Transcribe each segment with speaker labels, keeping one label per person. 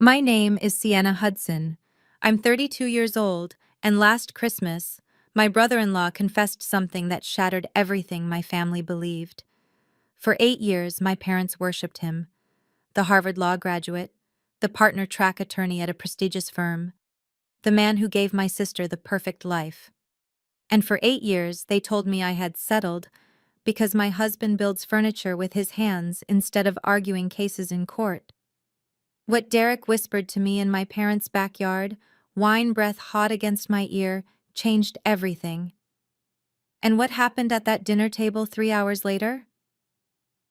Speaker 1: My name is Sienna Hudson. I'm 32 years old, and last Christmas, my brother-in-law confessed something that shattered everything my family believed. For 8 years, my parents worshipped him. The Harvard Law graduate, the partner track attorney at a prestigious firm, the man who gave my sister the perfect life. And for 8 years, they told me I had settled because my husband builds furniture with his hands instead of arguing cases in court. What Derek whispered to me in my parents' backyard, wine breath hot against my ear, changed everything. And what happened at that dinner table 3 hours later?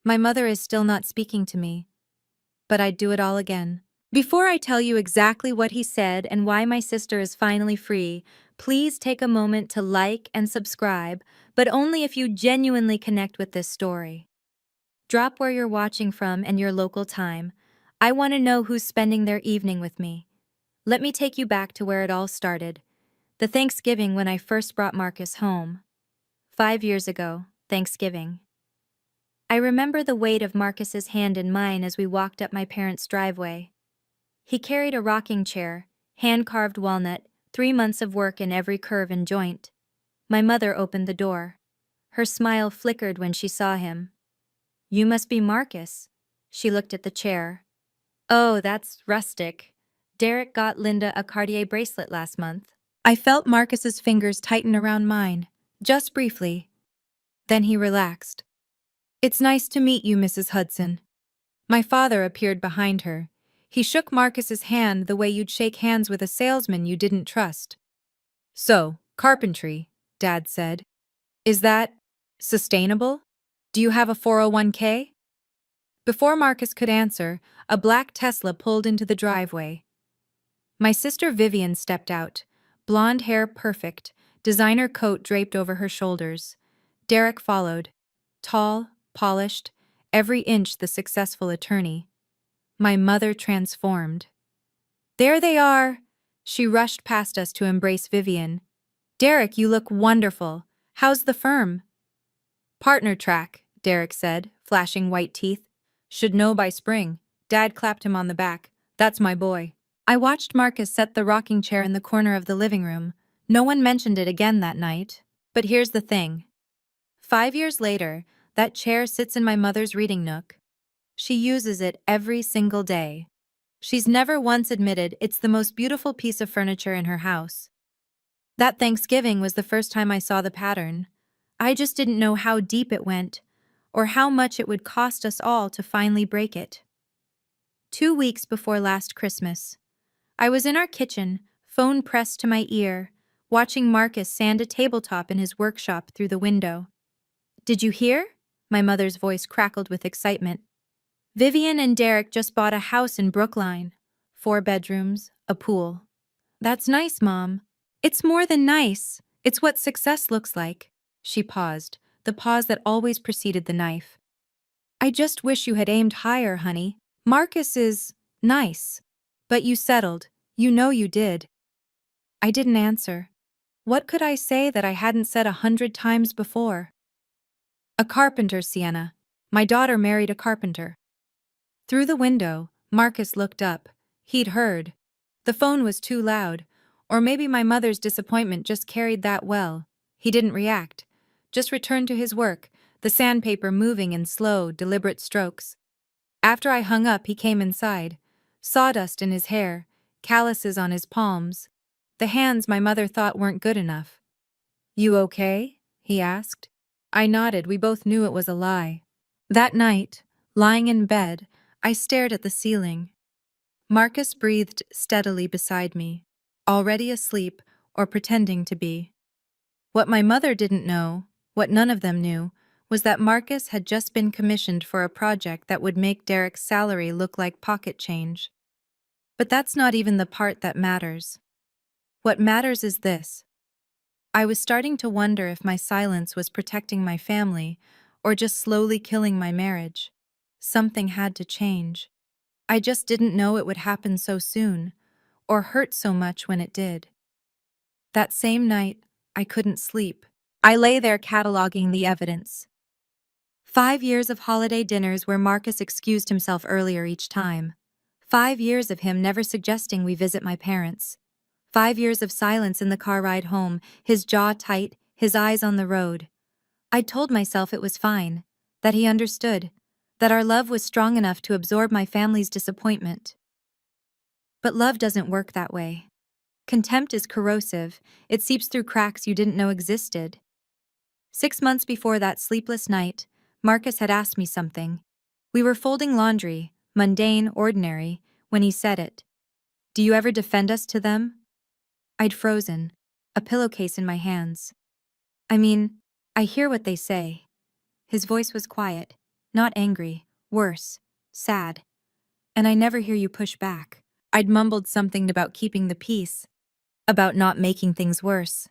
Speaker 1: My mother is still not speaking to me, but I'd do it all again. Before I tell you exactly what he said and why my sister is finally free, please take a moment to like and subscribe, but only if you genuinely connect with this story. Drop where you're watching from and your local time. I want to know who's spending their evening with me. Let me take you back to where it all started. The Thanksgiving when I first brought Marcus home. 5 years ago, Thanksgiving. I remember the weight of Marcus's hand in mine as we walked up my parents' driveway. He carried a rocking chair, hand-carved walnut, 3 months of work in every curve and joint. My mother opened the door. Her smile flickered when she saw him. "You must be Marcus." She looked at the chair. "Oh, that's rustic. Derek got Linda a Cartier bracelet last month." I felt Marcus's fingers tighten around mine, just briefly. Then he relaxed. "It's nice to meet you, Mrs. Hudson." My father appeared behind her. He shook Marcus's hand the way you'd shake hands with a salesman you didn't trust. "So, carpentry," Dad said. "Is that sustainable? Do you have a 401k?" Before Marcus could answer, a black Tesla pulled into the driveway. My sister Vivian stepped out, blonde hair perfect, designer coat draped over her shoulders. Derek followed, tall, polished, every inch the successful attorney. My mother transformed. "There they are!" She rushed past us to embrace Vivian. "Derek, you look wonderful. How's the firm?" "Partner track," Derek said, flashing white teeth. "Should know by spring." Dad clapped him on the back. "That's my boy." I watched Marcus set the rocking chair in the corner of the living room. No one mentioned it again that night. But here's the thing. 5 years later, that chair sits in my mother's reading nook. She uses it every single day. She's never once admitted it's the most beautiful piece of furniture in her house. That Thanksgiving was the first time I saw the pattern. I just didn't know how deep it went, or how much it would cost us all to finally break it. 2 weeks before last Christmas, I was in our kitchen, phone pressed to my ear, watching Marcus sand a tabletop in his workshop through the window. "Did you hear?" My mother's voice crackled with excitement. "Vivian and Derek just bought a house in Brookline. 4 bedrooms, a pool." "That's nice, Mom." "It's more than nice. It's what success looks like." She paused, the pause that always preceded the knife. "I just wish you had aimed higher, honey. Marcus is nice. But you settled. You know you did." I didn't answer. What could I say that I hadn't said 100 times before? "A carpenter, Sienna. My daughter married a carpenter." Through the window, Marcus looked up. He'd heard. The phone was too loud, or maybe my mother's disappointment just carried that well. He didn't react, just returned to his work, the sandpaper moving in slow, deliberate strokes. After I hung up, he came inside, sawdust in his hair, calluses on his palms, the hands my mother thought weren't good enough. "You okay?" he asked. I nodded. We both knew it was a lie. That night, lying in bed, I stared at the ceiling. Marcus breathed steadily beside me, already asleep or pretending to be. What my mother didn't know, what none of them knew, was that Marcus had just been commissioned for a project that would make Derek's salary look like pocket change. But that's not even the part that matters. What matters is this. I was starting to wonder if my silence was protecting my family or just slowly killing my marriage. Something had to change. I just didn't know it would happen so soon, or hurt so much when it did. That same night, I couldn't sleep. I lay there cataloging the evidence. 5 years of holiday dinners where Marcus excused himself earlier each time. 5 years of him never suggesting we visit my parents. 5 years of silence in the car ride home, his jaw tight, his eyes on the road. I'd told myself it was fine, that he understood, that our love was strong enough to absorb my family's disappointment. But love doesn't work that way. Contempt is corrosive, it seeps through cracks you didn't know existed. 6 months before that sleepless night, Marcus had asked me something. We were folding laundry, mundane, ordinary, when he said it. "Do you ever defend us to them?" I'd frozen, a pillowcase in my hands. "I mean, I hear what they say." His voice was quiet, not angry, worse, sad. "And I never hear you push back." I'd mumbled something about keeping the peace, about not making things worse.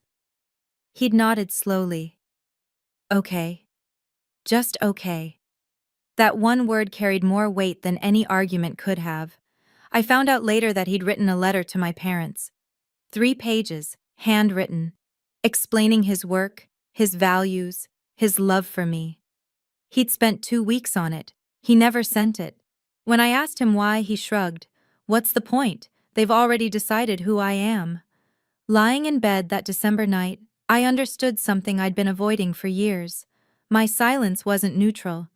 Speaker 1: He'd nodded slowly. "Okay. Just okay." That one word carried more weight than any argument could have. I found out later that he'd written a letter to my parents. 3 pages, handwritten, explaining his work, his values, his love for me. He'd spent 2 weeks on it. He never sent it. When I asked him why, he shrugged. "What's the point? They've already decided who I am." Lying in bed that December night, I understood something I'd been avoiding for years. My silence wasn't neutral.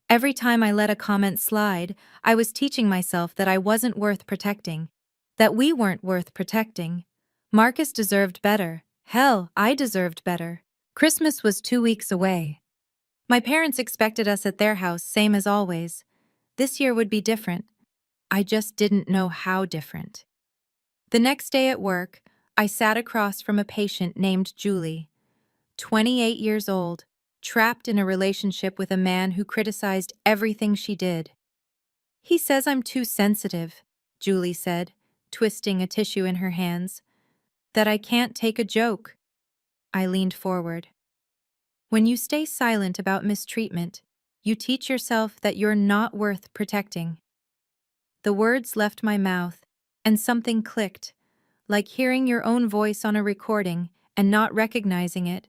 Speaker 1: Every time I let a comment slide, I was teaching myself that I wasn't worth protecting, that we weren't worth protecting. Marcus deserved better. Hell, I deserved better. Christmas was 2 weeks away. My parents expected us at their house, same as always. This year would be different. I just didn't know how different. The next day at work, I sat across from a patient named Julie, 28 years old, trapped in a relationship with a man who criticized everything she did. "He says I'm too sensitive," Julie said, twisting a tissue in her hands. "That I can't take a joke." I leaned forward. "When you stay silent about mistreatment, you teach yourself that you're not worth protecting." The words left my mouth, and something clicked, like hearing your own voice on a recording and not recognizing it.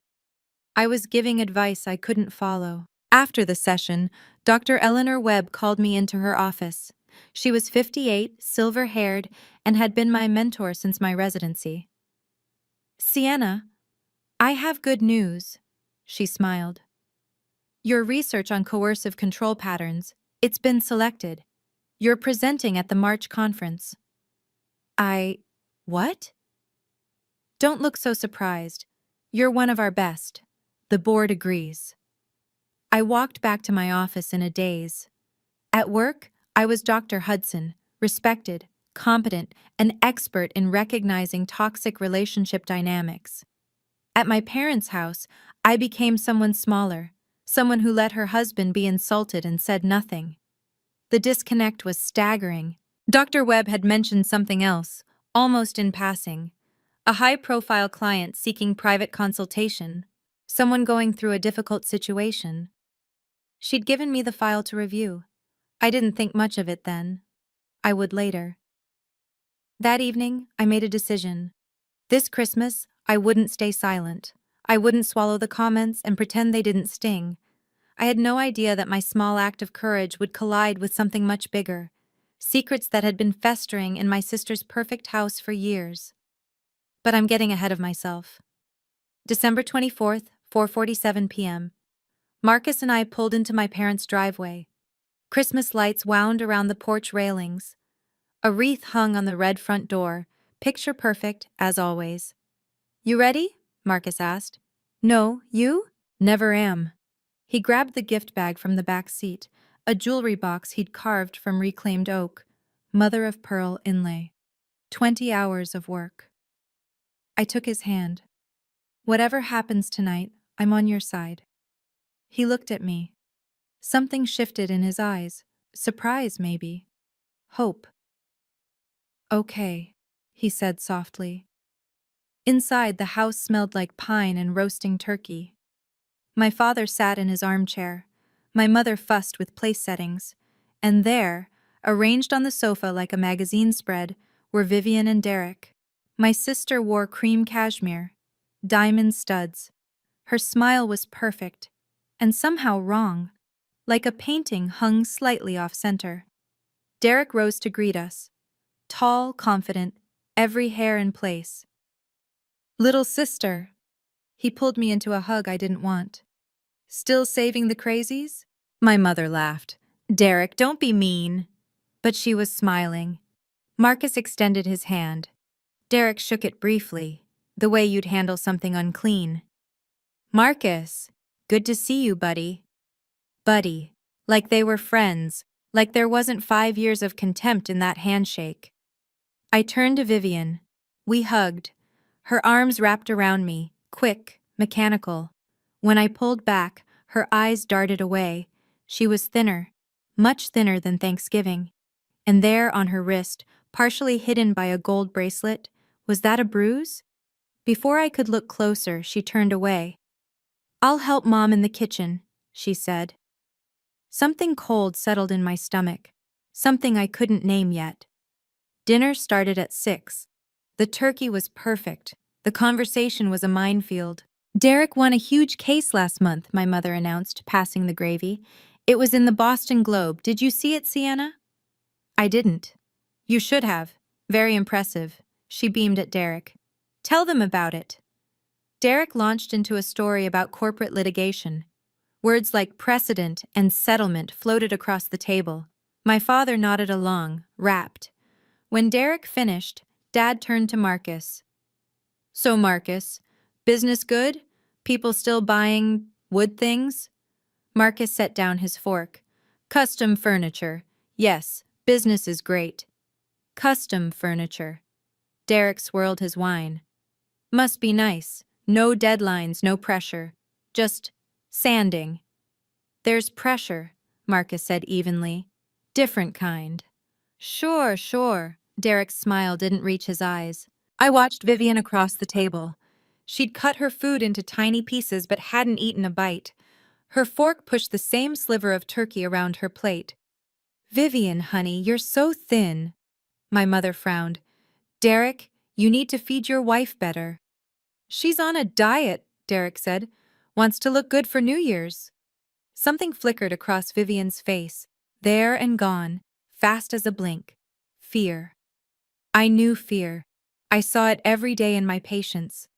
Speaker 1: I was giving advice I couldn't follow. After the session, Dr. Eleanor Webb called me into her office. She was 58, silver-haired, and had been my mentor since my residency. "Sienna, I have good news," she smiled. "Your research on coercive control patterns, it's been selected. You're presenting at the March conference." What? "Don't look so surprised. You're one of our best. The board agrees." I walked back to my office in a daze. At work, I was Dr. Hudson, respected, competent, and expert in recognizing toxic relationship dynamics. At my parents' house, I became someone smaller, someone who let her husband be insulted and said nothing. The disconnect was staggering. Dr. Webb had mentioned something else, almost in passing. A high-profile client seeking private consultation, someone going through a difficult situation. She'd given me the file to review. I didn't think much of it then. I would later. That evening, I made a decision. This Christmas, I wouldn't stay silent. I wouldn't swallow the comments and pretend they didn't sting. I had no idea that my small act of courage would collide with something much bigger. Secrets that had been festering in my sister's perfect house for years. But I'm getting ahead of myself. December 24th, 4:47 p.m. Marcus and I pulled into my parents' driveway. Christmas lights wound around the porch railings. A wreath hung on the red front door, picture perfect, as always. "You ready?" Marcus asked. "No, you?" "Never am." He grabbed the gift bag from the back seat, a jewelry box he'd carved from reclaimed oak, mother of pearl inlay. 20 hours of work. I took his hand. "Whatever happens tonight, I'm on your side." He looked at me. Something shifted in his eyes. Surprise, maybe. Hope. "Okay," he said softly. Inside, the house smelled like pine and roasting turkey. My father sat in his armchair. My mother fussed with place settings. And there, arranged on the sofa like a magazine spread, were Vivian and Derek. My sister wore cream cashmere, diamond studs. Her smile was perfect, and somehow wrong, like a painting hung slightly off-center. Derek rose to greet us. Tall, confident, every hair in place. Little sister. He pulled me into a hug I didn't want. Still saving the crazies? My mother laughed. Derek, don't be mean. But she was smiling. Marcus extended his hand. Derek shook it briefly, the way you'd handle something unclean. Marcus, good to see you, buddy. Buddy. Like they were friends, like there wasn't 5 years of contempt in that handshake. I turned to Vivian. We hugged. Her arms wrapped around me, quick, mechanical. When I pulled back, her eyes darted away. She was thinner, much thinner than Thanksgiving. And there on her wrist, partially hidden by a gold bracelet, was that a bruise? Before I could look closer, she turned away. I'll help Mom in the kitchen, she said. Something cold settled in my stomach, something I couldn't name yet. Dinner started at 6. The turkey was perfect. The conversation was a minefield. Derek won a huge case last month, my mother announced, passing the gravy. It was in the Boston Globe. Did you see it, Sienna? I didn't. You should have. Very impressive. She beamed at Derek. Tell them about it. Derek launched into a story about corporate litigation. Words like precedent and settlement floated across the table. My father nodded along, rapt. When Derek finished, Dad turned to Marcus. So, Marcus, business good? People still buying wood things? Marcus set down his fork. Custom furniture. Yes, business is great. Custom furniture. Derek swirled his wine. Must be nice. No deadlines, no pressure. Just sanding. There's pressure, Marcus said evenly. Different kind. Sure. Derek's smile didn't reach his eyes. I watched Vivian across the table. She'd cut her food into tiny pieces but hadn't eaten a bite. Her fork pushed the same sliver of turkey around her plate. Vivian, honey, you're so thin. My mother frowned. Derek, you need to feed your wife better. She's on a diet, Derek said. Wants to look good for New Year's. Something flickered across Vivian's face, there and gone, fast as a blink. Fear. I knew fear. I saw it every day in my patients.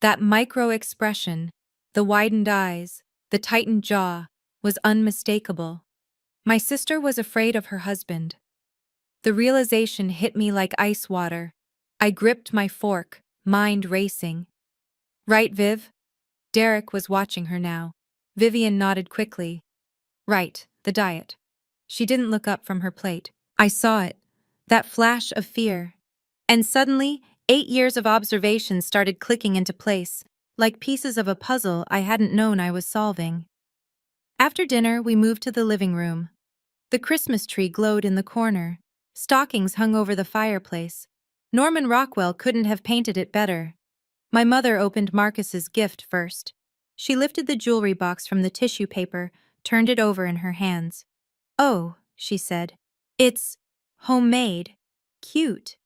Speaker 1: That micro-expression, the widened eyes, the tightened jaw, was unmistakable. My sister was afraid of her husband. The realization hit me like ice water. I gripped my fork, mind racing. Right, Viv? Derek was watching her now. Vivian nodded quickly. Right, the diet. She didn't look up from her plate. I saw it. That flash of fear. And suddenly, 8 years of observation started clicking into place, like pieces of a puzzle I hadn't known I was solving. After dinner, we moved to the living room. The Christmas tree glowed in the corner. Stockings hung over the fireplace. Norman Rockwell couldn't have painted it better. My mother opened Marcus's gift first. She lifted the jewelry box from the tissue paper, turned it over in her hands. Oh, she said. It's homemade. Cute.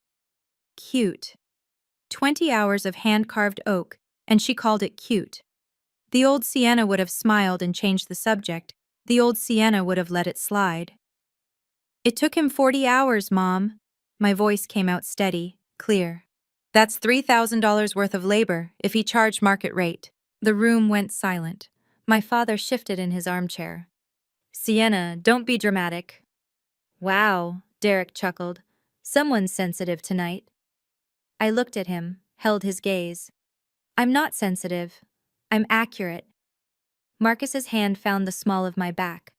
Speaker 1: 20 hours of hand-carved oak, and she called it cute. The old Sienna would have smiled and changed the subject. The old Sienna would have let it slide. It took him 40 hours, Mom. My voice came out steady, clear. That's $3,000 worth of labor, if he charged market rate. The room went silent. My father shifted in his armchair. Sienna, don't be dramatic. Wow, Derek chuckled. Someone's sensitive tonight. I looked at him, held his gaze. I'm not sensitive. I'm accurate. Marcus's hand found the small of my back.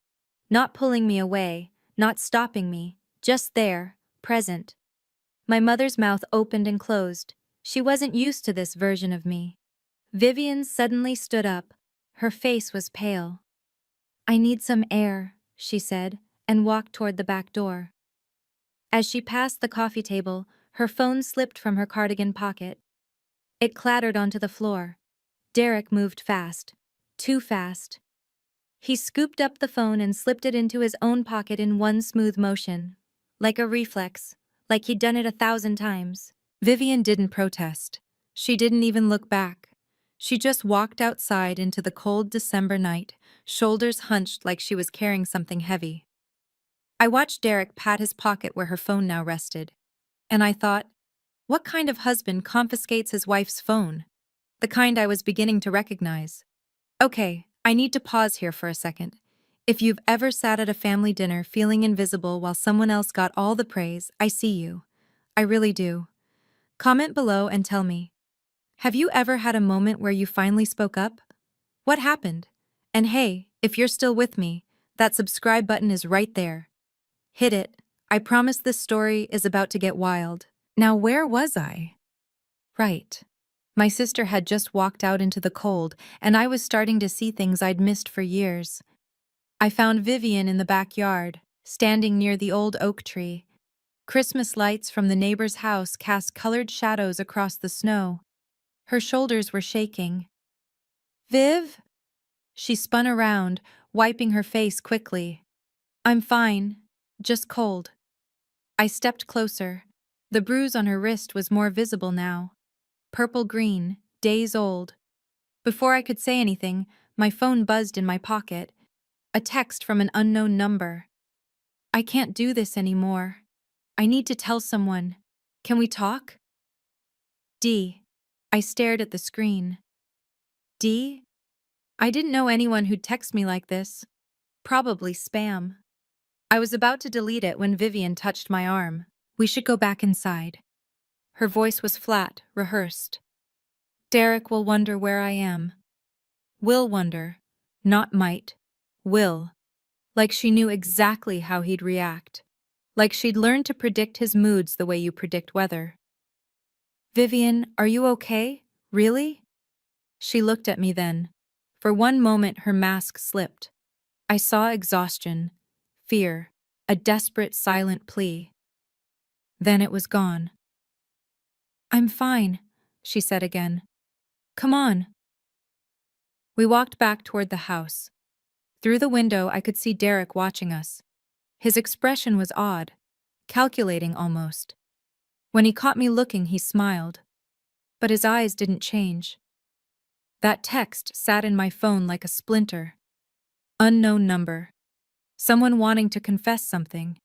Speaker 1: Not pulling me away, not stopping me, just there, present. My mother's mouth opened and closed. She wasn't used to this version of me. Vivian suddenly stood up. Her face was pale. I need some air, she said, and walked toward the back door. As she passed the coffee table, her phone slipped from her cardigan pocket. It clattered onto the floor. Derek moved fast. Too fast. He scooped up the phone and slipped it into his own pocket in one smooth motion. Like a reflex, like he'd done it 1,000 times. Vivian didn't protest. She didn't even look back. She just walked outside into the cold December night, shoulders hunched like she was carrying something heavy. I watched Derek pat his pocket where her phone now rested, and I thought, what kind of husband confiscates his wife's phone? The kind I was beginning to recognize. Okay, I need to pause here for a second. If you've ever sat at a family dinner feeling invisible while someone else got all the praise, I see you. I really do. Comment below and tell me. Have you ever had a moment where you finally spoke up? What happened? And hey, if you're still with me, that subscribe button is right there. Hit it. I promise this story is about to get wild. Now, where was I? Right. My sister had just walked out into the cold, and I was starting to see things I'd missed for years. I found Vivian in the backyard, standing near the old oak tree. Christmas lights from the neighbor's house cast colored shadows across the snow. Her shoulders were shaking. Viv? She spun around, wiping her face quickly. I'm fine, just cold. I stepped closer. The bruise on her wrist was more visible now. Purple-green, days old. Before I could say anything, my phone buzzed in my pocket. A text from an unknown number. I can't do this anymore. I need to tell someone. Can we talk? D. I stared at the screen. D? I didn't know anyone who'd text me like this. Probably spam. I was about to delete it when Vivian touched my arm. We should go back inside. Her voice was flat, rehearsed. Derek will wonder where I am. Will wonder. Not might. Will. Like she knew exactly how he'd react. Like she'd learned to predict his moods the way you predict weather. Vivian, are you okay? Really? She looked at me then. For one moment her mask slipped. I saw exhaustion, fear, a desperate silent plea. Then it was gone. I'm fine, she said again. Come on. We walked back toward the house. Through the window I could see Derek watching us. His expression was odd, calculating almost. When he caught me looking, he smiled. But his eyes didn't change. That text sat in my phone like a splinter. Unknown number. Someone wanting to confess something.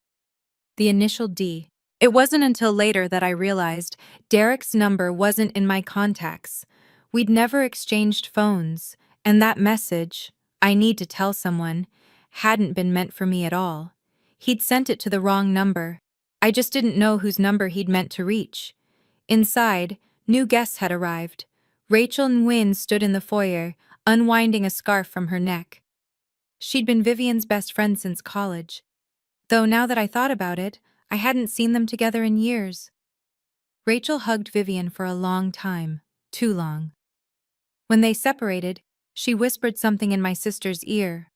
Speaker 1: The initial D. It wasn't until later that I realized Derek's number wasn't in my contacts. We'd never exchanged phones, and that message, I need to tell someone, hadn't been meant for me at all. He'd sent it to the wrong number. I just didn't know whose number he'd meant to reach. Inside, new guests had arrived. Rachel Nguyen stood in the foyer, unwinding a scarf from her neck. She'd been Vivian's best friend since college. Though now that I thought about it, I hadn't seen them together in years. Rachel hugged Vivian for a long time, too long. When they separated, she whispered something in my sister's ear.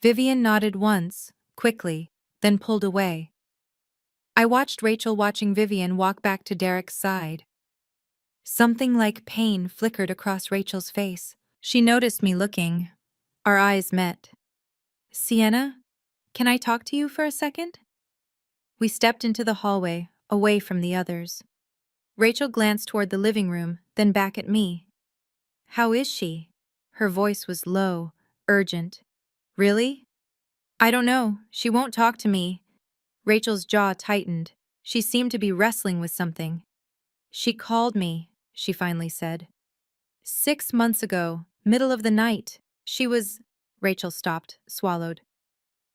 Speaker 1: Vivian nodded once, quickly, then pulled away. I watched Rachel watching Vivian walk back to Derek's side. Something like pain flickered across Rachel's face. She noticed me looking. Our eyes met. Sienna, can I talk to you for a second? We stepped into the hallway, away from the others. Rachel glanced toward the living room, then back at me. How is she? Her voice was low, urgent. Really? I don't know. She won't talk to me. Rachel's jaw tightened. She seemed to be wrestling with something. She called me, she finally said. 6 months ago, middle of the night. Rachel stopped, swallowed.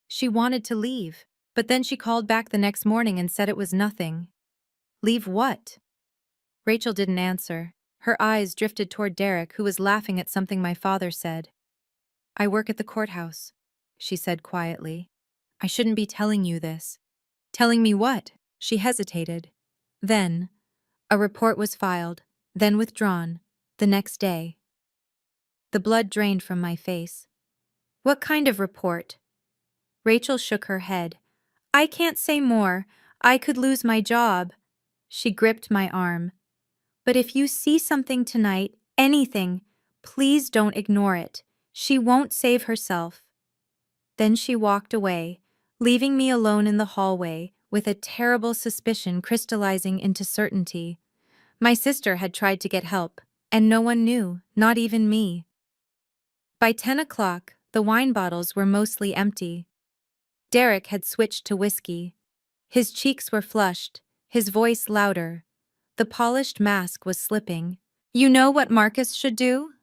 Speaker 1: She wanted to leave, but then she called back the next morning and said it was nothing. Leave what? Rachel didn't answer. Her eyes drifted toward Derek, who was laughing at something my father said. I work at the courthouse, she said quietly. I shouldn't be telling you this. Telling me what? She hesitated. Then, a report was filed, then withdrawn, the next day. The blood drained from my face. What kind of report? Rachel shook her head. I can't say more. I could lose my job. She gripped my arm. But if you see something tonight, anything, please don't ignore it. She won't save herself. Then she walked away, leaving me alone in the hallway with a terrible suspicion crystallizing into certainty. My sister had tried to get help, and no one knew, not even me. By 10 o'clock, the wine bottles were mostly empty. Derek had switched to whiskey. His cheeks were flushed, his voice louder. The polished mask was slipping. "You know what Marcus should do?"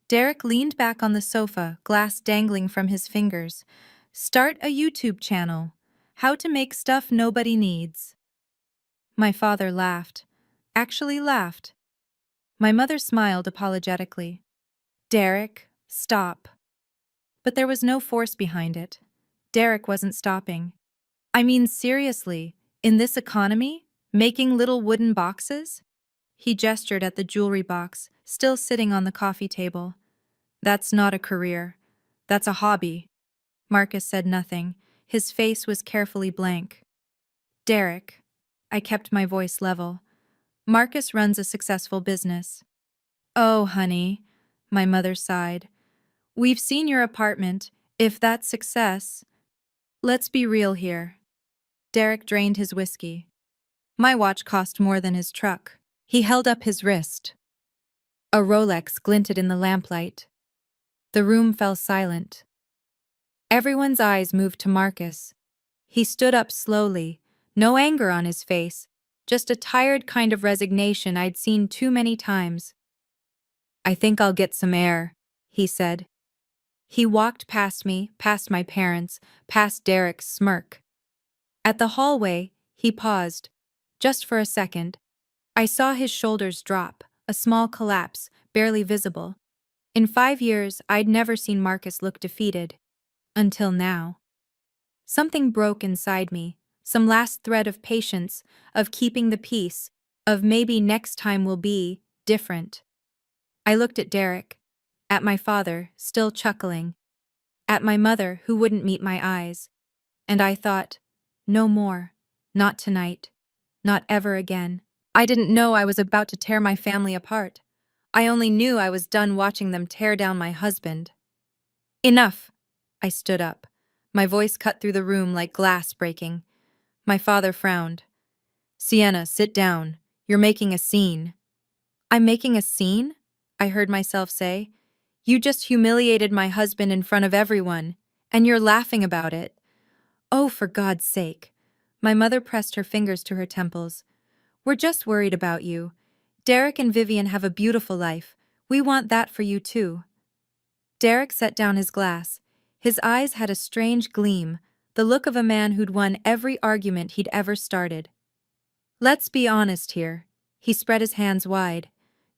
Speaker 1: Derek leaned back on the sofa, glass dangling from his fingers. "Start a YouTube channel. How to make stuff nobody needs." My father laughed. Actually laughed. My mother smiled apologetically. "Derek, stop." But there was no force behind it. Derek wasn't stopping. I mean, seriously, in this economy, making little wooden boxes? He gestured at the jewelry box, still sitting on the coffee table. "That's not a career. That's a hobby." Marcus said nothing. His face was carefully blank. "Derek." I kept my voice level. "Marcus runs a successful business." "Oh, honey," my mother sighed. "We've seen your apartment. If that's success..." "Let's be real here." Derek drained his whiskey. "My watch cost more than his truck." He held up his wrist. A Rolex glinted in the lamplight. The room fell silent. Everyone's eyes moved to Marcus. He stood up slowly, no anger on his face, just a tired kind of resignation I'd seen too many times. "I think I'll get some air," he said. He walked past me, past my parents, past Derek's smirk. At the hallway, he paused, just for a second. I saw his shoulders drop, a small collapse, barely visible. In 5 years, I'd never seen Marcus look defeated. Until now. Something broke inside me, some last thread of patience, of keeping the peace, of maybe next time will be different. I looked at Derek, at my father, still chuckling, at my mother, who wouldn't meet my eyes, and I thought, no more, not tonight, not ever again. I didn't know I was about to tear my family apart. I only knew I was done watching them tear down my husband. "Enough!" I stood up. My voice cut through the room like glass breaking. My father frowned. "Sienna, sit down. You're making a scene." "I'm making a scene?" I heard myself say. "You just humiliated my husband in front of everyone, and you're laughing about it." "Oh, for God's sake." My mother pressed her fingers to her temples. "We're just worried about you. Derek and Vivian have a beautiful life. We want that for you too." Derek set down his glass. His eyes had a strange gleam, the look of a man who'd won every argument he'd ever started. "Let's be honest here." He spread his hands wide.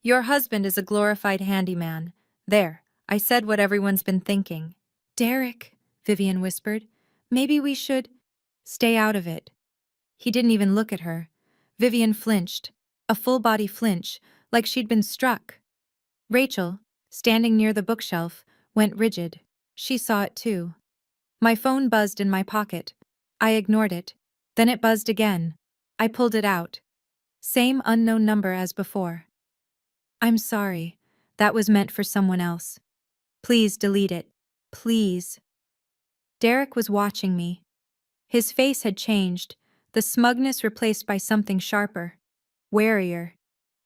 Speaker 1: "Your husband is a glorified handyman. There, I said what everyone's been thinking." "Derek," Vivian whispered, "maybe we should..." "Stay out of it." He didn't even look at her. Vivian flinched, a full-body flinch, like she'd been struck. Rachel, standing near the bookshelf, went rigid. She saw it too. My phone buzzed in my pocket. I ignored it. Then it buzzed again. I pulled it out. Same unknown number as before. "I'm sorry. That was meant for someone else. Please delete it. Please." Derek was watching me. His face had changed, the smugness replaced by something sharper, warier.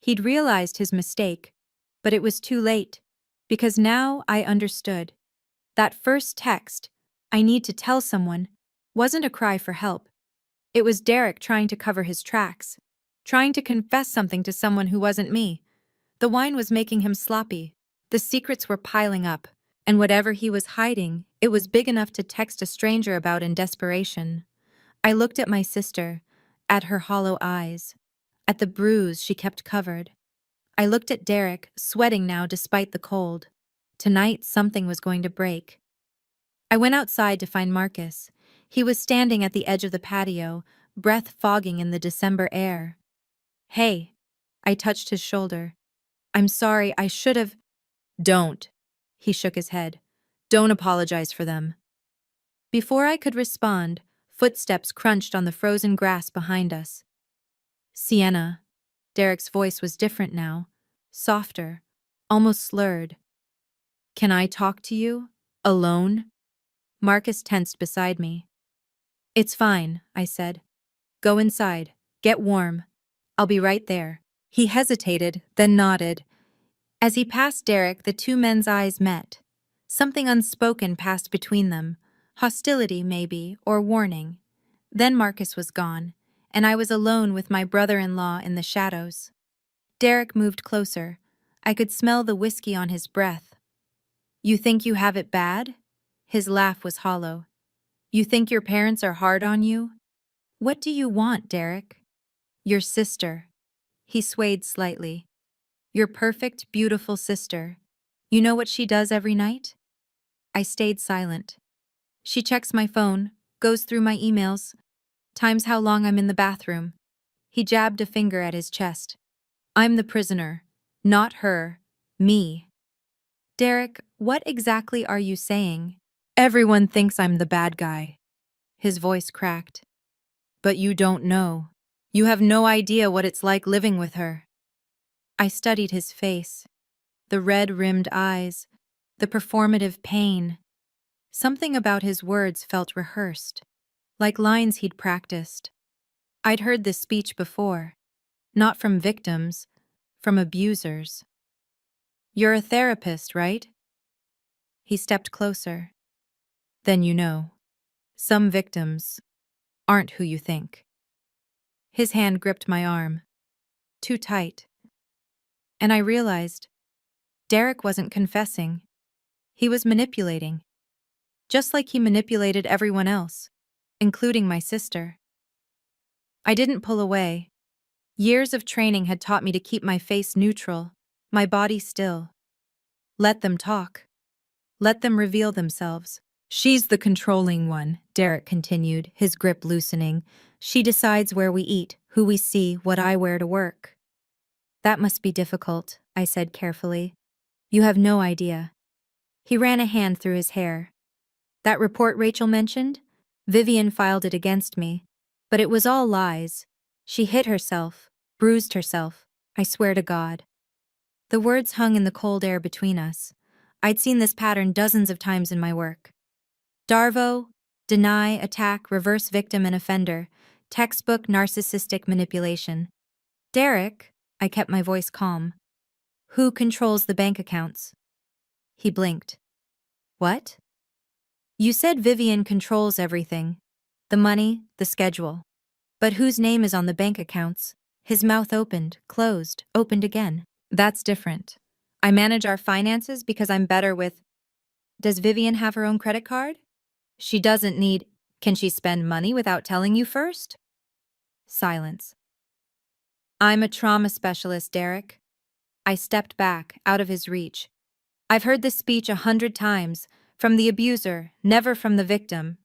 Speaker 1: He'd realized his mistake, but it was too late, because now I understood. That first text, "I need to tell someone," wasn't a cry for help. It was Derek trying to cover his tracks, trying to confess something to someone who wasn't me. The wine was making him sloppy. The secrets were piling up, and whatever he was hiding, it was big enough to text a stranger about in desperation. I looked at my sister, at her hollow eyes, at the bruise she kept covered. I looked at Derek, sweating now despite the cold. Tonight, something was going to break. I went outside to find Marcus. He was standing at the edge of the patio, breath fogging in the December air. "Hey." I touched his shoulder. "I'm sorry, I should have..." "Don't." He shook his head. "Don't apologize for them." Before I could respond, footsteps crunched on the frozen grass behind us. "Sienna." Derek's voice was different now, softer, almost slurred. "Can I talk to you? Alone?" Marcus tensed beside me. "It's fine," I said. "Go inside. Get warm. I'll be right there." He hesitated, then nodded. As he passed Derek, the two men's eyes met. Something unspoken passed between them, Hostility, maybe, or warning. Then Marcus was gone, and I was alone with my brother-in-law in the shadows. Derek moved closer. I could smell the whiskey on his breath. You think you have it bad? His laugh was hollow. You think your parents are hard on you? What do you want, Derek? Your sister. He swayed slightly. Your perfect, beautiful sister. You know what she does every night? I stayed silent. She checks my phone, goes through my emails, times how long I'm in the bathroom. He jabbed a finger at his chest. I'm the prisoner, not her, me. Derek, what exactly are you saying? Everyone thinks I'm the bad guy. His voice cracked. But you don't know. You have no idea what it's like living with her. I studied his face. The red-rimmed eyes, the performative pain. Something about his words felt rehearsed, like lines he'd practiced. I'd heard this speech before, not from victims, from abusers. You're a therapist, right? He stepped closer. Then you know. Some victims aren't who you think. His hand gripped my arm, too tight. And I realized Derek wasn't confessing. He was manipulating, just like he manipulated everyone else, including my sister. I didn't pull away. Years of training had taught me to keep my face neutral, my body still. Let them talk. Let them reveal themselves. She's the controlling one, Derek continued, his grip loosening. She decides where we eat, who we see, what I wear to work. That must be difficult, I said carefully. You have no idea. He ran a hand through his hair. That report Rachel mentioned? Vivian filed it against me. But it was all lies. She hit herself, bruised herself. I swear to God. The words hung in the cold air between us. I'd seen this pattern dozens of times in my work. Darvo, deny, attack, reverse victim and offender, textbook narcissistic manipulation. Derek, I kept my voice calm. Who controls the bank accounts? He blinked. What? You said Vivian controls everything. The money, the schedule. But whose name is on the bank accounts? His mouth opened, closed, opened again. That's different. I manage our finances because I'm better with... Does Vivian have her own credit card? She doesn't need... Can she spend money without telling you first? Silence. I'm a trauma specialist, Derek. I stepped back, out of his reach. I've heard this speech 100 times, from the abuser, never from the victim.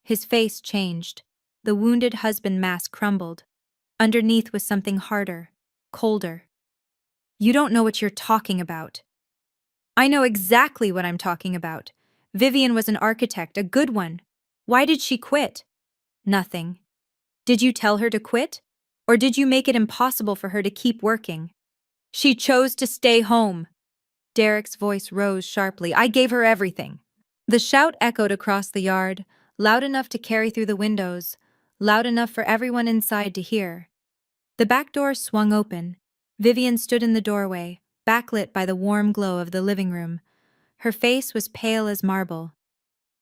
Speaker 1: His face changed. The wounded husband mask crumbled. Underneath was something harder, colder. You don't know what you're talking about. I know exactly what I'm talking about. Vivian was an architect, a good one. Why did she quit? Nothing. Did you tell her to quit? Or did you make it impossible for her to keep working? She chose to stay home. Derek's voice rose sharply. I gave her everything. The shout echoed across the yard, loud enough to carry through the windows, loud enough for everyone inside to hear. The back door swung open. Vivian stood in the doorway, backlit by the warm glow of the living room. Her face was pale as marble.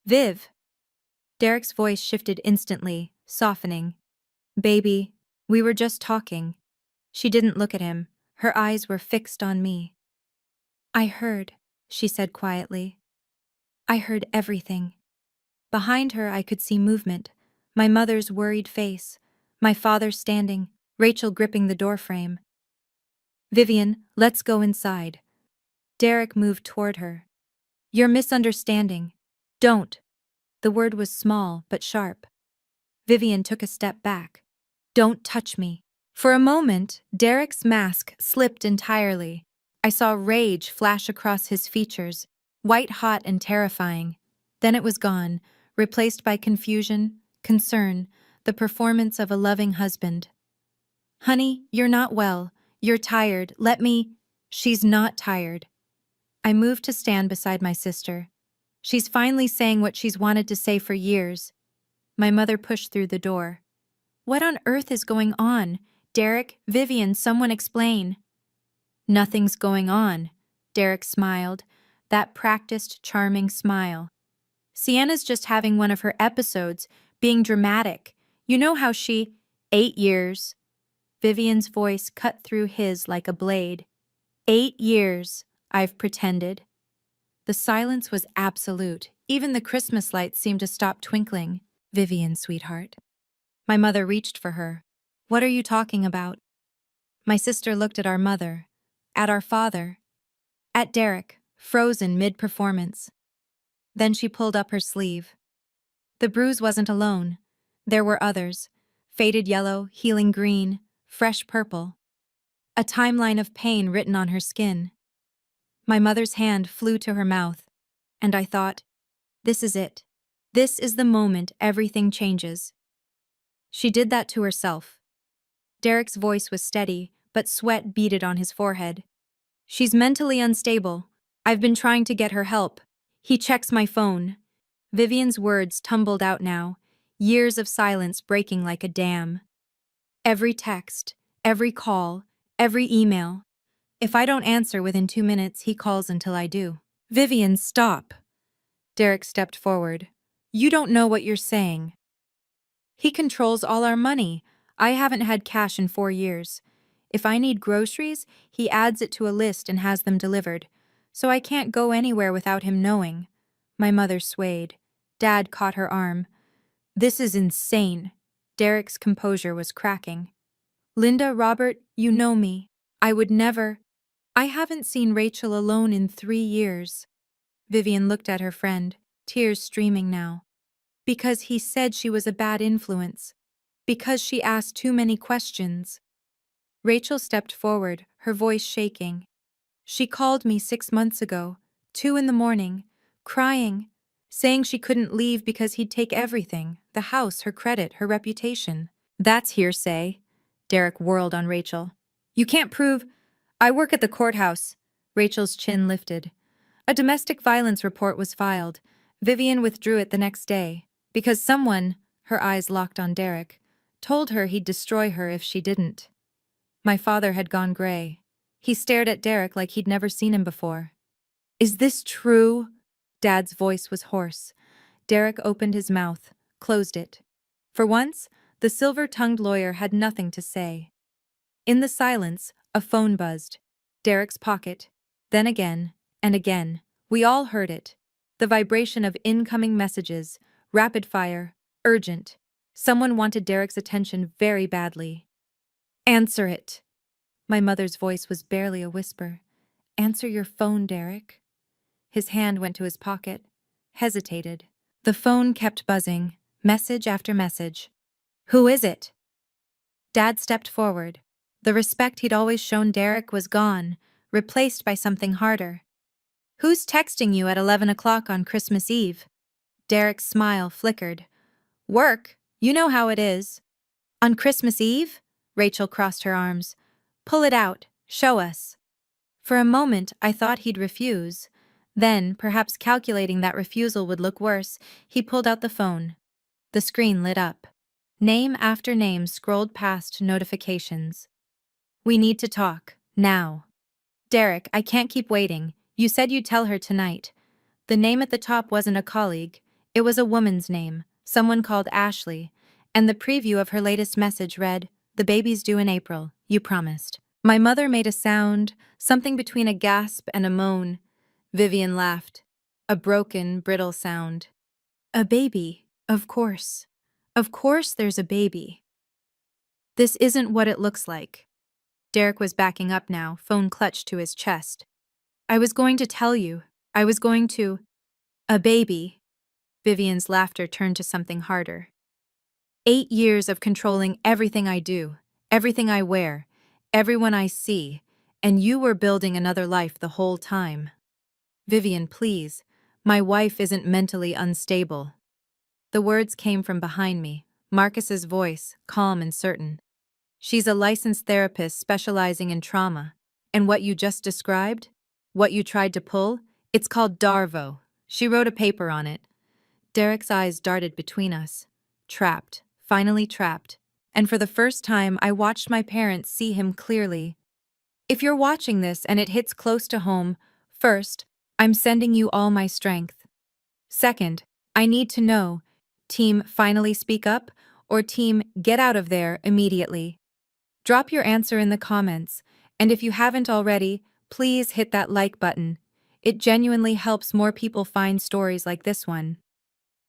Speaker 1: Viv. Derek's voice shifted instantly, softening. Baby, we were just talking. She didn't look at him. Her eyes were fixed on me. I heard, she said quietly. I heard everything. Behind her I could see movement, my mother's worried face, my father standing, Rachel gripping the doorframe. Vivian, let's go inside. Derek moved toward her. You're misunderstanding. Don't. The word was small but sharp. Vivian took a step back. Don't touch me. For a moment, Derek's mask slipped entirely. I saw rage flash across his features, white-hot and terrifying. Then it was gone, replaced by confusion, concern, the performance of a loving husband. Honey, you're not well. You're tired. Let me... She's not tired. I moved to stand beside my sister. She's finally saying what she's wanted to say for years. My mother pushed through the door. What on earth is going on? Derek, Vivian, someone explain. Nothing's going on, Derek smiled, that practiced, charming smile. Sienna's just having one of her episodes, being dramatic. You know how she— 8 years. Vivian's voice cut through his like a blade. 8 years, I've pretended. The silence was absolute. Even the Christmas lights seemed to stop twinkling. Vivian, sweetheart. My mother reached for her. What are you talking about? My sister looked at our mother, at our father, at Derek, frozen mid-performance. Then she pulled up her sleeve. The bruise wasn't alone. There were others. Faded yellow, healing green, fresh purple. A timeline of pain written on her skin. My mother's hand flew to her mouth, and I thought, this is it. This is the moment everything changes. She did that to herself. Derek's voice was steady, but sweat beaded on his forehead. She's mentally unstable. I've been trying to get her help. He checks my phone. Vivian's words tumbled out now, years of silence breaking like a dam. Every text, every call, every email. If I don't answer within 2 minutes, he calls until I do. Vivian, stop. Derek stepped forward. You don't know what you're saying. He controls all our money. I haven't had cash in 4 years. If I need groceries, he adds it to a list and has them delivered. So I can't go anywhere without him knowing. My mother swayed. Dad caught her arm. This is insane. Derek's composure was cracking. Linda, Robert, you know me. I would never. I haven't seen Rachel alone in 3 years. Vivian looked at her friend, tears streaming now. Because he said she was a bad influence. Because she asked too many questions. Rachel stepped forward, her voice shaking. She called me 6 months ago, 2 in the morning, crying, saying she couldn't leave because he'd take everything, the house, her credit, her reputation. That's hearsay. Derek whirled on Rachel. You can't prove— I work at the courthouse. Rachel's chin lifted. A domestic violence report was filed. Vivian withdrew it the next day, because someone, her eyes locked on Derek, told her he'd destroy her if she didn't. My father had gone gray. He stared at Derek like he'd never seen him before. Is this true? Dad's voice was hoarse. Derek opened his mouth, closed it. For once, the silver-tongued lawyer had nothing to say. In the silence, a phone buzzed. Derek's pocket. Then again, and again. We all heard it. The vibration of incoming messages, rapid fire, urgent. Someone wanted Derek's attention very badly. Answer it. My mother's voice was barely a whisper. Answer your phone, Derek. His hand went to his pocket, hesitated. The phone kept buzzing, message after message. Who is it? Dad stepped forward. The respect he'd always shown Derek was gone, replaced by something harder. Who's texting you at 11 o'clock on Christmas Eve? Derek's smile flickered. Work, you know how it is. On Christmas Eve? Rachel crossed her arms. Pull it out, show us. For a moment, I thought he'd refuse. Then, perhaps calculating that refusal would look worse, he pulled out the phone. The screen lit up. Name after name scrolled past notifications. We need to talk, now. Derek, I can't keep waiting. You said you'd tell her tonight. The name at the top wasn't a colleague. It was a woman's name, someone called Ashley, and the preview of her latest message read, The baby's due in April, you promised. My mother made a sound, something between a gasp and a moan. Vivian laughed. A broken, brittle sound. A baby, of course. Of course there's a baby. This isn't what it looks like. Derek was backing up now, phone clutched to his chest. I was going to tell you. I was going to— A baby. Vivian's laughter turned to something harder. 8 years of controlling everything I do, everything I wear, everyone I see, and you were building another life the whole time. Vivian, please. My wife isn't mentally unstable. The words came from behind me, Marcus's voice, calm and certain. She's a licensed therapist specializing in trauma. And what you just described? What you tried to pull? It's called Darvo. She wrote a paper on it. Derek's eyes darted between us. Trapped. Finally trapped. And for the first time, I watched my parents see him clearly. If you're watching this and it hits close to home, first, I'm sending you all my strength. Second, I need to know. Team, finally speak up, or team, get out of there immediately. Drop your answer in the comments, and if you haven't already, please hit that like button. It genuinely helps more people find stories like this one.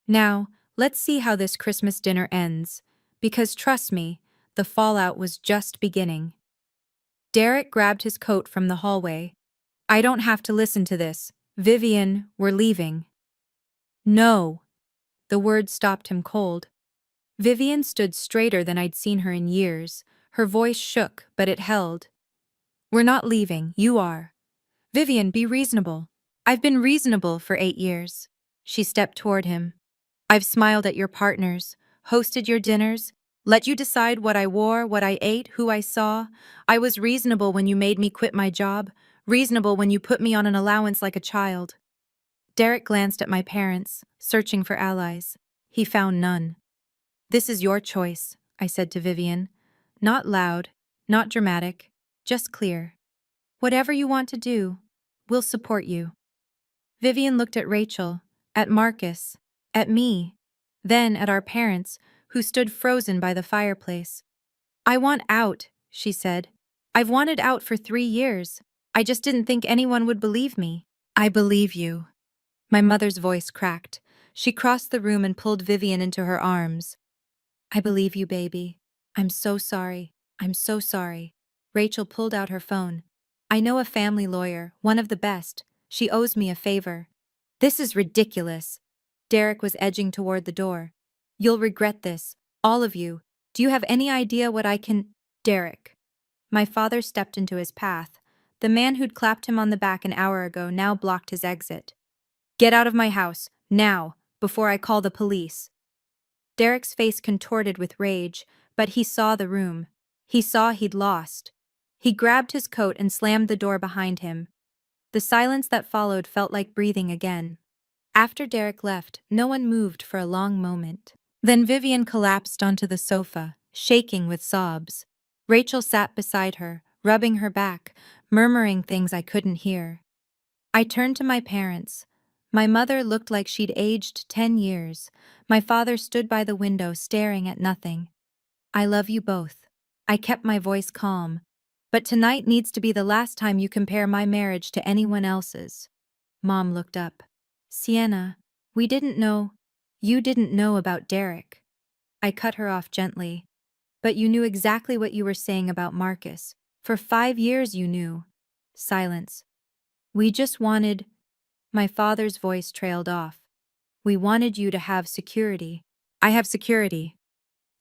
Speaker 1: Now, let's see how this Christmas dinner ends, because trust me, the fallout was just beginning. Derek grabbed his coat from the hallway. I don't have to listen to this. Vivian, we're leaving. No. The words stopped him cold. Vivian stood straighter than I'd seen her in years. Her voice shook, but it held. We're not leaving, you are. Vivian, be reasonable. I've been reasonable for 8 years. She stepped toward him. I've smiled at your partners, hosted your dinners, let you decide what I wore, what I ate, who I saw. I was reasonable when you made me quit my job, reasonable when you put me on an allowance like a child. Derek glanced at my parents, searching for allies. He found none. This is your choice, I said to Vivian. Not loud, not dramatic, just clear. Whatever you want to do, we'll support you. Vivian looked at Rachel, at Marcus, at me, then at our parents, who stood frozen by the fireplace. I want out, she said. I've wanted out for 3 years. I just didn't think anyone would believe me. I believe you. My mother's voice cracked. She crossed the room and pulled Vivian into her arms. I believe you, baby. I'm so sorry. I'm so sorry. Rachel pulled out her phone. I know a family lawyer, one of the best. She owes me a favor. This is ridiculous. Derek was edging toward the door. You'll regret this, all of you. Do you have any idea what I can— Derek. My father stepped into his path. The man who'd clapped him on the back an hour ago now blocked his exit. Get out of my house, now, before I call the police. Derek's face contorted with rage, but he saw the room. He saw he'd lost. He grabbed his coat and slammed the door behind him. The silence that followed felt like breathing again. After Derek left, no one moved for a long moment. Then Vivian collapsed onto the sofa, shaking with sobs. Rachel sat beside her, rubbing her back, murmuring things I couldn't hear. I turned to my parents. My mother looked like she'd aged 10 years. My father stood by the window staring at nothing. I love you both. I kept my voice calm. But tonight needs to be the last time you compare my marriage to anyone else's. Mom looked up. Sienna, we didn't know. You didn't know about Derek. I cut her off gently. But you knew exactly what you were saying about Marcus. For 5 years you knew. Silence. We just wanted— My father's voice trailed off. We wanted you to have security. I have security.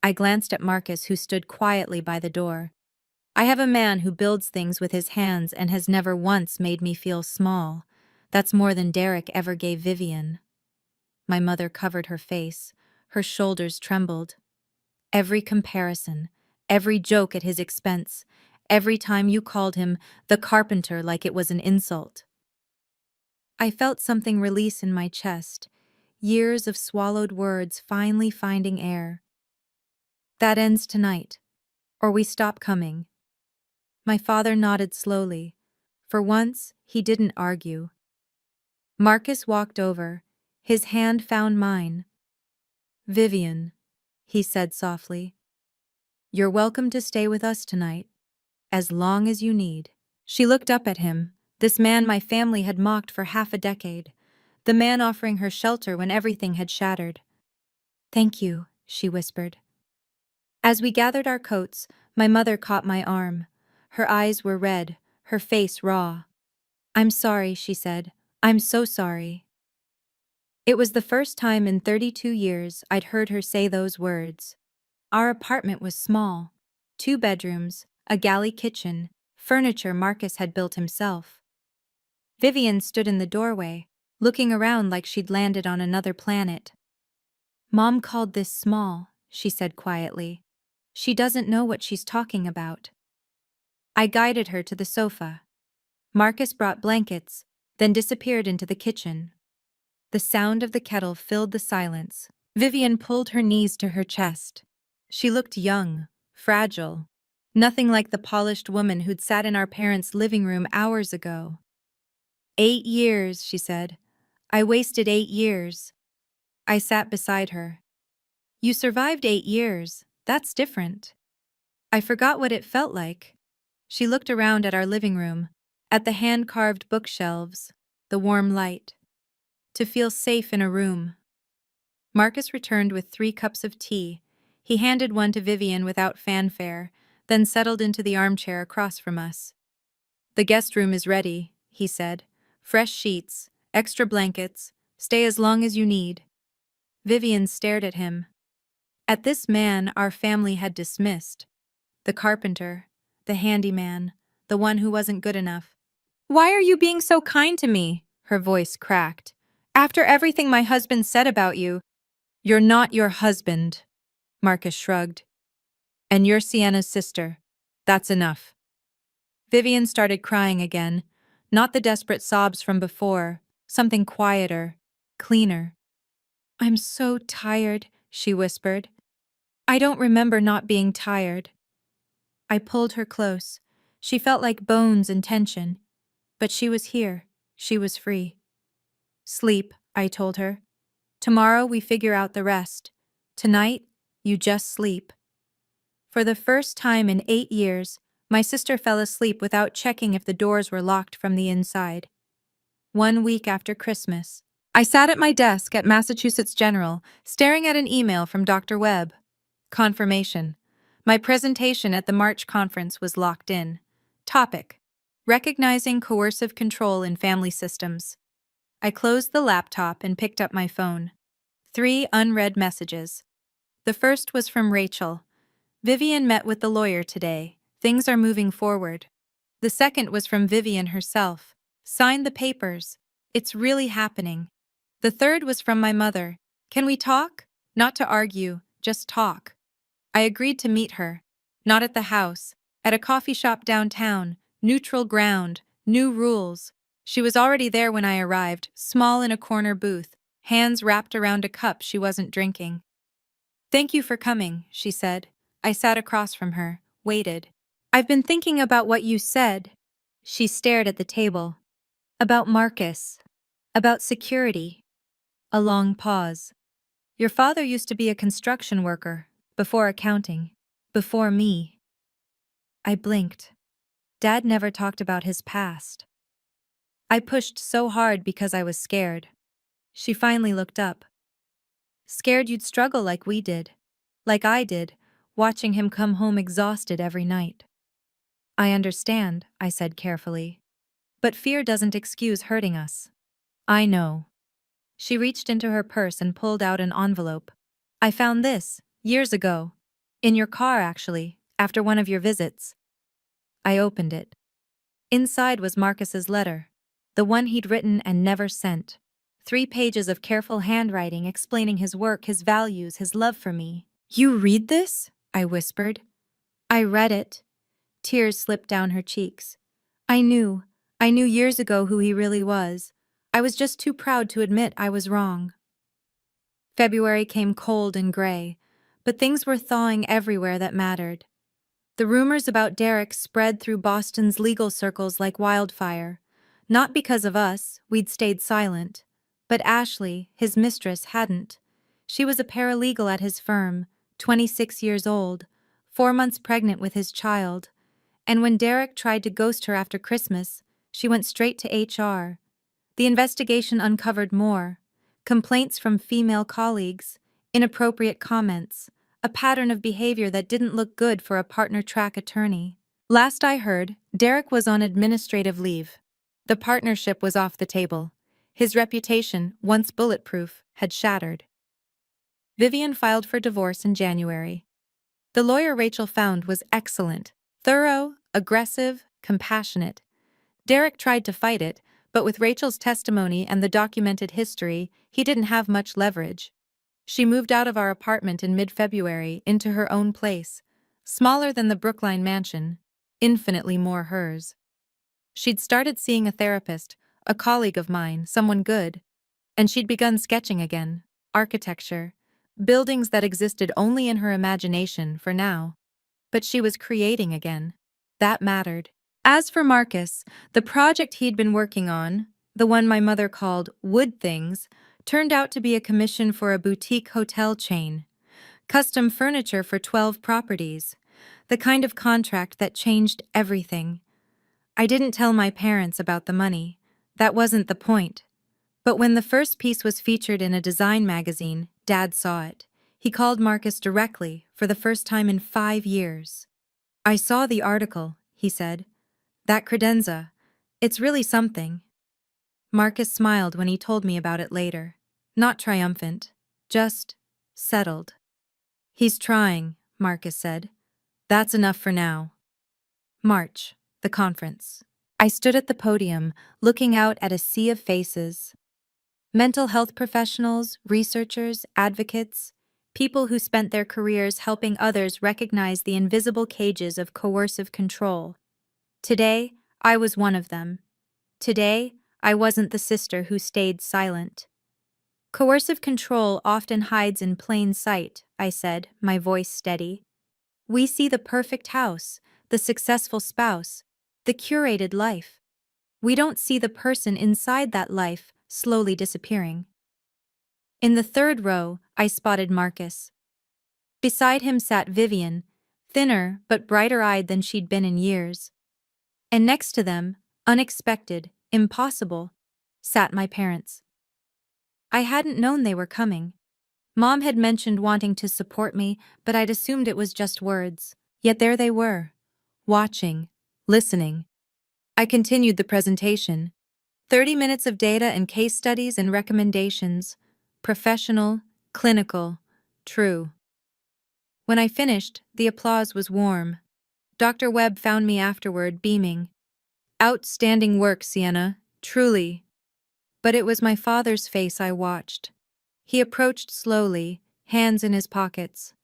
Speaker 1: I glanced at Marcus, who stood quietly by the door. I have a man who builds things with his hands and has never once made me feel small. That's more than Derek ever gave Vivian. My mother covered her face. Her shoulders trembled. Every comparison, every joke at his expense, every time you called him the carpenter like it was an insult. I felt something release in my chest, years of swallowed words finally finding air. That ends tonight, or we stop coming. My father nodded slowly. For once, he didn't argue. Marcus walked over. His hand found mine. Vivian, he said softly. You're welcome to stay with us tonight, as long as you need. She looked up at him, this man my family had mocked for half a decade, the man offering her shelter when everything had shattered. Thank you, she whispered. As we gathered our coats, my mother caught my arm. Her eyes were red, her face raw. I'm sorry, she said. I'm so sorry. It was the first time in 32 years I'd heard her say those words. Our apartment was small. 2 bedrooms, a galley kitchen, furniture Marcus had built himself. Vivian stood in the doorway, looking around like she'd landed on another planet. Mom called this small, she said quietly. She doesn't know what she's talking about. I guided her to the sofa. Marcus brought blankets, then disappeared into the kitchen. The sound of the kettle filled the silence. Vivian pulled her knees to her chest. She looked young, fragile, nothing like the polished woman who'd sat in our parents' living room hours ago. 8 years, she said. I wasted 8 years. I sat beside her. You survived 8 years. That's different. I forgot what it felt like. She looked around at our living room, at the hand-carved bookshelves, the warm light. To feel safe in a room. Marcus returned with 3 cups of tea. He handed one to Vivian without fanfare, then settled into the armchair across from us. The guest room is ready, he said. Fresh sheets, extra blankets, stay as long as you need. Vivian stared at him. At this man our family had dismissed. The carpenter, the handyman, the one who wasn't good enough. Why are you being so kind to me? Her voice cracked. After everything my husband said about you. You're not your husband, Marcus shrugged. And you're Sienna's sister. That's enough. Vivian started crying again, not the desperate sobs from before, something quieter, cleaner. I'm so tired, she whispered. I don't remember not being tired. I pulled her close. She felt like bones and tension. But she was here. She was free. Sleep, I told her. Tomorrow we figure out the rest. Tonight, you just sleep. For the first time in 8 years, my sister fell asleep without checking if the doors were locked from the inside. 1 week after Christmas, I sat at my desk at Massachusetts General, staring at an email from Dr. Webb. Confirmation. My presentation at the March conference was locked in. Topic: Recognizing coercive control in family systems. I closed the laptop and picked up my phone. 3 unread messages. The first was from Rachel. Vivian met with the lawyer today. Things are moving forward. The second was from Vivian herself. Signed the papers. It's really happening. The third was from my mother. Can we talk? Not to argue, just talk. I agreed to meet her. Not at the house. At a coffee shop downtown. Neutral ground. New rules. She was already there when I arrived, small in a corner booth, hands wrapped around a cup she wasn't drinking. Thank you for coming, she said. I sat across from her, waited. I've been thinking about what you said. She stared at the table. About Marcus. About security. A long pause. Your father used to be a construction worker, before accounting, before me. I blinked. Dad never talked about his past. I pushed so hard because I was scared. She finally looked up. Scared you'd struggle like we did. Like I did, watching him come home exhausted every night. I understand, I said carefully. But fear doesn't excuse hurting us. I know. She reached into her purse and pulled out an envelope. I found this, years ago. In your car, actually, after one of your visits. I opened it. Inside was Marcus's letter. The one he'd written and never sent. 3 pages of careful handwriting explaining his work, his values, his love for me. You read this? I whispered. I read it. Tears slipped down her cheeks. I knew years ago who he really was. I was just too proud to admit I was wrong. February came cold and gray, but things were thawing everywhere that mattered. The rumors about Derek spread through Boston's legal circles like wildfire. Not because of us, we'd stayed silent. But Ashley, his mistress, hadn't. She was a paralegal at his firm, 26 years old, 4 months pregnant with his child. And when Derek tried to ghost her after Christmas, she went straight to HR. The investigation uncovered more. Complaints from female colleagues, inappropriate comments, a pattern of behavior that didn't look good for a partner-track attorney. Last I heard, Derek was on administrative leave. The partnership was off the table. His reputation, once bulletproof, had shattered. Vivian filed for divorce in January. The lawyer Rachel found was excellent, thorough, aggressive, compassionate. Derek tried to fight it, but with Rachel's testimony and the documented history, he didn't have much leverage. She moved out of our apartment in mid-February into her own place, smaller than the Brookline mansion, infinitely more hers. She'd started seeing a therapist, a colleague of mine, someone good, and she'd begun sketching again, architecture, buildings that existed only in her imagination for now. But she was creating again. That mattered. As for Marcus, the project he'd been working on, the one my mother called Wood Things, Turned out to be a commission for a boutique hotel chain. Custom furniture for 12 properties. The kind of contract that changed everything. I didn't tell my parents about the money. That wasn't the point. But when the first piece was featured in a design magazine, Dad saw it. He called Marcus directly for the first time in 5 years. "I saw the article," he said. "That credenza. It's really something." Marcus smiled when he told me about it later. Not triumphant, just settled. "He's trying," Marcus said. "That's enough for now." March, the conference. I stood at the podium, looking out at a sea of faces. Mental health professionals, researchers, advocates, people who spent their careers helping others recognize the invisible cages of coercive control. Today, I was one of them. Today, I wasn't the sister who stayed silent. "Coercive control often hides in plain sight," I said, my voice steady. "We see the perfect house, the successful spouse, the curated life. We don't see the person inside that life, slowly disappearing." In the third row, I spotted Marcus. Beside him sat Vivian, thinner but brighter-eyed than she'd been in years. And next to them, unexpected, impossible, sat my parents. I hadn't known they were coming. Mom had mentioned wanting to support me, but I'd assumed it was just words. Yet there they were, watching, listening. I continued the presentation. 30 minutes of data and case studies and recommendations. Professional, clinical, true. When I finished, the applause was warm. Dr. Webb found me afterward, beaming. "Outstanding work, Sienna, truly." But it was my father's face I watched. He approached slowly, hands in his pockets.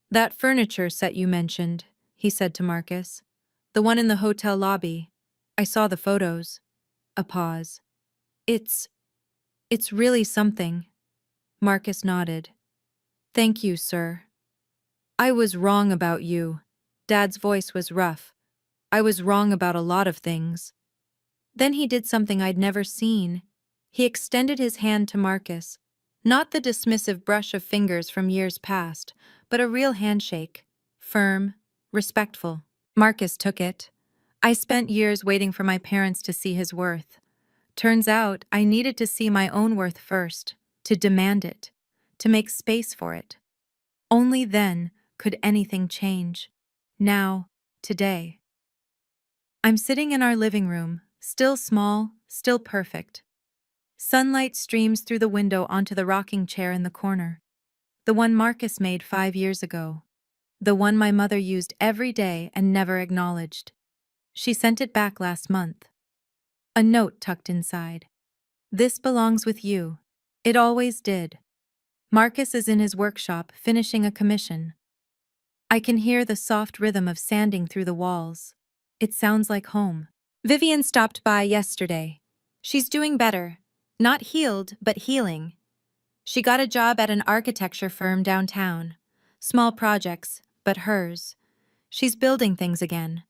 Speaker 1: "That furniture set you mentioned," he said to Marcus. "The one in the hotel lobby. I saw the photos." A pause. It's really something." Marcus nodded. "Thank you, sir." "I was wrong about you." Dad's voice was rough. "I was wrong about a lot of things." Then he did something I'd never seen. He extended his hand to Marcus. Not the dismissive brush of fingers from years past, but a real handshake. Firm, respectful. Marcus took it. I spent years waiting for my parents to see his worth. Turns out I needed to see my own worth first, to demand it, to make space for it. Only then could anything change. Now, today. I'm sitting in our living room, still small, still perfect. Sunlight streams through the window onto the rocking chair in the corner. The one Marcus made 5 years ago. The one my mother used every day and never acknowledged. She sent it back last month. A note tucked inside. "This belongs with you. It always did." Marcus is in his workshop finishing a commission. I can hear the soft rhythm of sanding through the walls. It sounds like home. Vivian stopped by yesterday. She's doing better. Not healed, but healing. She got a job at an architecture firm downtown. Small projects, but hers. She's building things again.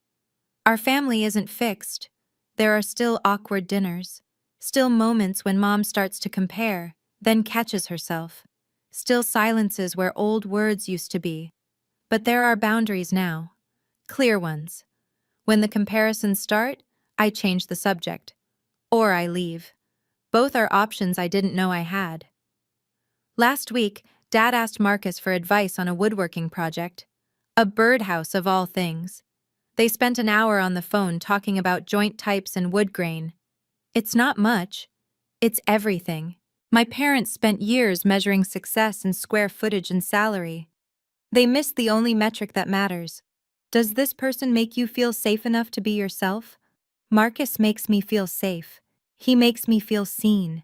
Speaker 1: Our family isn't fixed. There are still awkward dinners. Still moments when Mom starts to compare, then catches herself. Still silences where old words used to be. But there are boundaries now. Clear ones. When the comparisons start, I change the subject. Or I leave. Both are options I didn't know I had. Last week, Dad asked Marcus for advice on a woodworking project. A birdhouse of all things. They spent an hour on the phone talking about joint types and wood grain. It's not much. It's everything. My parents spent years measuring success in square footage and salary. They missed the only metric that matters. Does this person make you feel safe enough to be yourself? Marcus makes me feel safe. He makes me feel seen.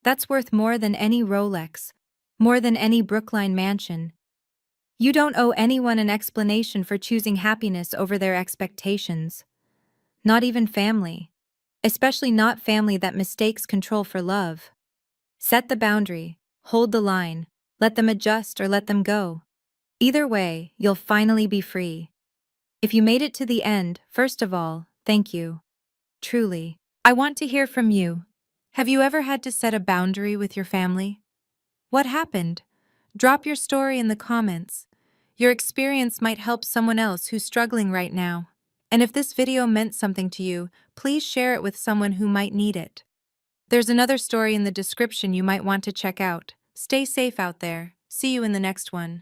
Speaker 1: That's worth more than any Rolex, more than any Brookline mansion. You don't owe anyone an explanation for choosing happiness over their expectations. Not even family. Especially not family that mistakes control for love. Set the boundary, hold the line, let them adjust or let them go. Either way, you'll finally be free. If you made it to the end, first of all, thank you. Truly. I want to hear from you. Have you ever had to set a boundary with your family? What happened? Drop your story in the comments. Your experience might help someone else who's struggling right now. And if this video meant something to you, please share it with someone who might need it. There's another story in the description you might want to check out. Stay safe out there. See you in the next one.